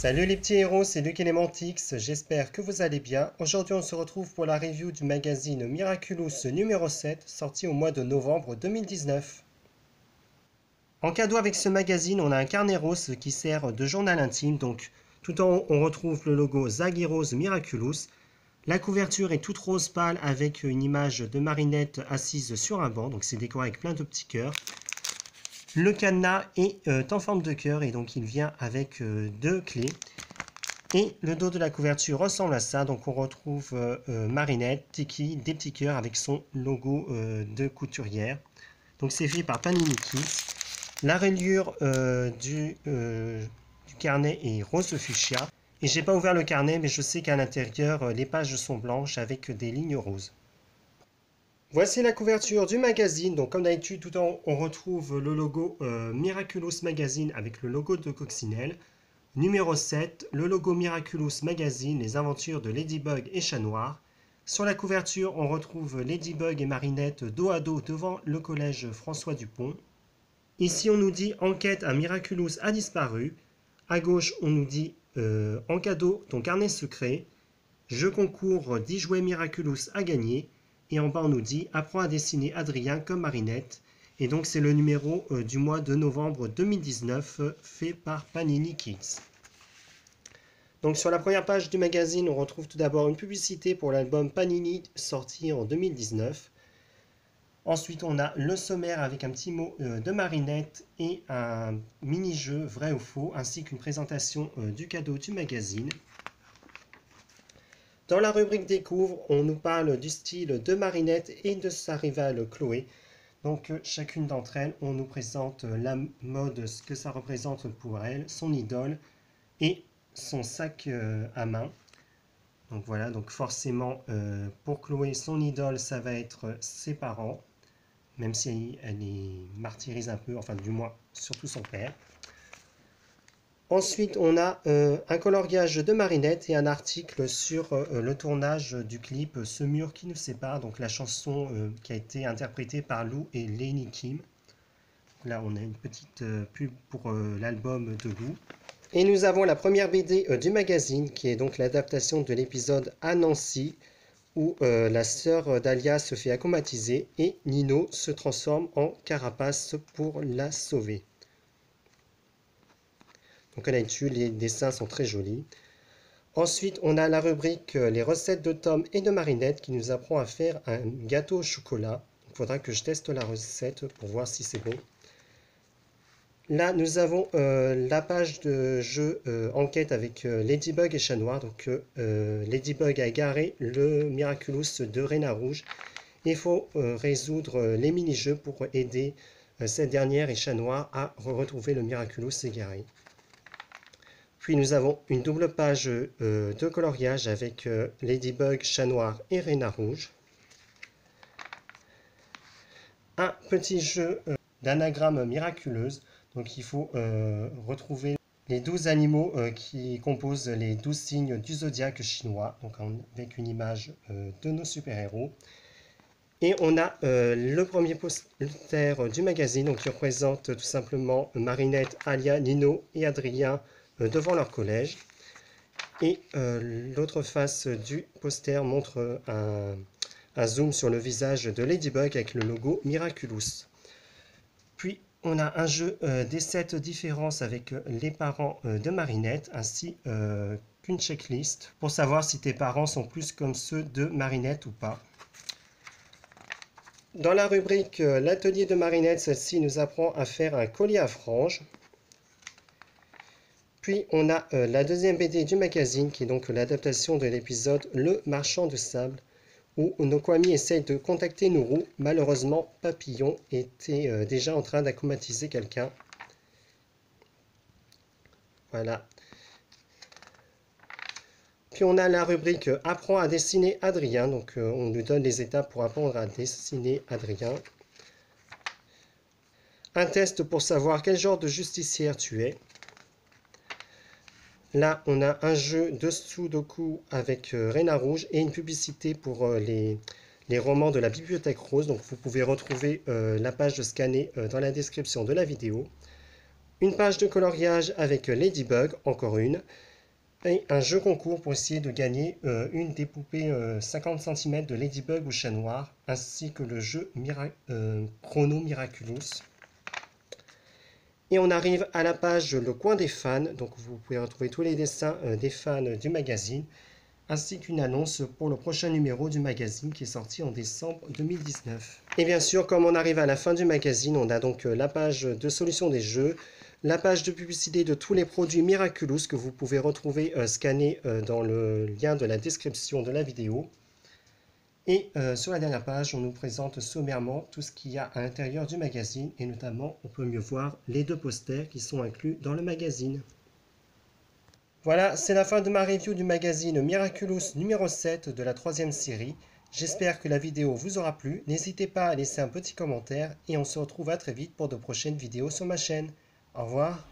Salut les petits héros, c'est Luc Elementix, j'espère que vous allez bien. Aujourd'hui on se retrouve pour la review du magazine Miraculous numéro 7, sorti au mois de novembre 2019. En cadeau avec ce magazine, on a un carnet rose qui sert de journal intime, donc tout en haut on retrouve le logo Zagiros Miraculous. La couverture est toute rose pâle avec une image de Marinette assise sur un banc, donc c'est décoré avec plein de petits cœurs. Le cadenas est en forme de cœur et donc il vient avec deux clés. Et le dos de la couverture ressemble à ça, donc on retrouve Marinette, Tiki, des petits cœurs avec son logo de couturière. Donc c'est fait par Panini Kids. La reliure du carnet est rose fuchsia. Et j'ai pas ouvert le carnet, mais je sais qu'à l'intérieur, les pages sont blanches avec des lignes roses. Voici la couverture du magazine. Donc comme d'habitude, tout en haut, on retrouve le logo Miraculous Magazine avec le logo de Coccinelle. Numéro 7, le logo Miraculous Magazine, les aventures de Ladybug et Chat Noir. Sur la couverture, on retrouve Ladybug et Marinette dos à dos devant le collège François Dupont. Ici, on nous dit « Enquête, un Miraculous a disparu ». À gauche, on nous dit « En cadeau, ton carnet secret ». Jeu concours 10 jouets Miraculous à gagner. Et en bas, on nous dit « Apprends à dessiner Adrien comme Marinette ». Et donc, c'est le numéro du mois de novembre 2019 fait par Panini Kids. Donc, sur la première page du magazine, on retrouve tout d'abord une publicité pour l'album Panini sorti en 2019. Ensuite, on a le sommaire avec un petit mot de Marinette et un mini-jeu vrai ou faux, ainsi qu'une présentation du cadeau du magazine. Dans la rubrique Découvre, on nous parle du style de Marinette et de sa rivale Chloé. Donc chacune d'entre elles, on nous présente la mode, ce que ça représente pour elle, son idole et son sac à main. Donc voilà, donc forcément pour Chloé, son idole, ça va être ses parents, même si elle les martyrise un peu, enfin du moins surtout son père. Ensuite, on a un coloriage de Marinette et un article sur le tournage du clip Ce mur qui nous sépare, donc la chanson qui a été interprétée par Lou et Lenny Kim. Là, on a une petite pub pour l'album de Lou. Et nous avons la première BD du magazine qui est donc l'adaptation de l'épisode à Nancy où la sœur d'Alia se fait accomatiser et Nino se transforme en carapace pour la sauver. Donc là-dessus, les dessins sont très jolis. Ensuite, on a la rubrique les recettes de Tom et de Marinette qui nous apprend à faire un gâteau au chocolat. Il faudra que je teste la recette pour voir si c'est bon. Là, nous avons la page de jeu enquête avec Ladybug et Chat Noir. Donc, Ladybug a égaré le Miraculous de Réna Rouge. Il faut résoudre les mini-jeux pour aider cette dernière et Chat Noir à retrouver le Miraculous égaré. Puis nous avons une double page de coloriage avec Ladybug, Chat Noir et Réna Rouge. Un petit jeu d'anagramme miraculeuse. Donc il faut retrouver les 12 animaux qui composent les 12 signes du zodiaque chinois. Donc avec une image de nos super-héros. Et on a le premier poster du magazine donc, qui représente tout simplement Marinette, Alia, Nino et Adrien devant leur collège. Et l'autre face du poster montre un zoom sur le visage de Ladybug avec le logo Miraculous. Puis on a un jeu des 7 différences avec les parents de Marinette ainsi qu'une checklist pour savoir si tes parents sont plus comme ceux de Marinette ou pas. Dans la rubrique l'atelier de Marinette, celle-ci nous apprend à faire un collier à franges. Puis on a la deuxième BD du magazine qui est donc l'adaptation de l'épisode Le Marchand de Sable où Nokwami essaye de contacter Nourou. Malheureusement, Papillon était déjà en train d'accomatiser quelqu'un. Voilà. Puis on a la rubrique Apprends à dessiner Adrien. Donc on nous donne les étapes pour apprendre à dessiner Adrien. Un test pour savoir quel genre de justicière tu es. Là, on a un jeu de Sudoku avec Réna Rouge et une publicité pour les romans de la Bibliothèque Rose. Donc, vous pouvez retrouver la page scannée dans la description de la vidéo. Une page de coloriage avec Ladybug, encore une. et un jeu concours pour essayer de gagner une des poupées 50 cm de Ladybug ou Chat Noir, ainsi que le jeu Chrono Miraculous. Et on arrive à la page Le Coin des fans, donc vous pouvez retrouver tous les dessins des fans du magazine, ainsi qu'une annonce pour le prochain numéro du magazine qui est sorti en décembre 2019. Et bien sûr, comme on arrive à la fin du magazine, on a donc la page de solution des jeux, la page de publicité de tous les produits Miraculous que vous pouvez retrouver scannés dans le lien de la description de la vidéo. Et sur la dernière page, on nous présente sommairement tout ce qu'il y a à l'intérieur du magazine, et notamment, on peut mieux voir les 2 posters qui sont inclus dans le magazine. Voilà, c'est la fin de ma review du magazine Miraculous numéro 7 de la 3e série. J'espère que la vidéo vous aura plu. N'hésitez pas à laisser un petit commentaire et on se retrouve à très vite pour de prochaines vidéos sur ma chaîne. Au revoir.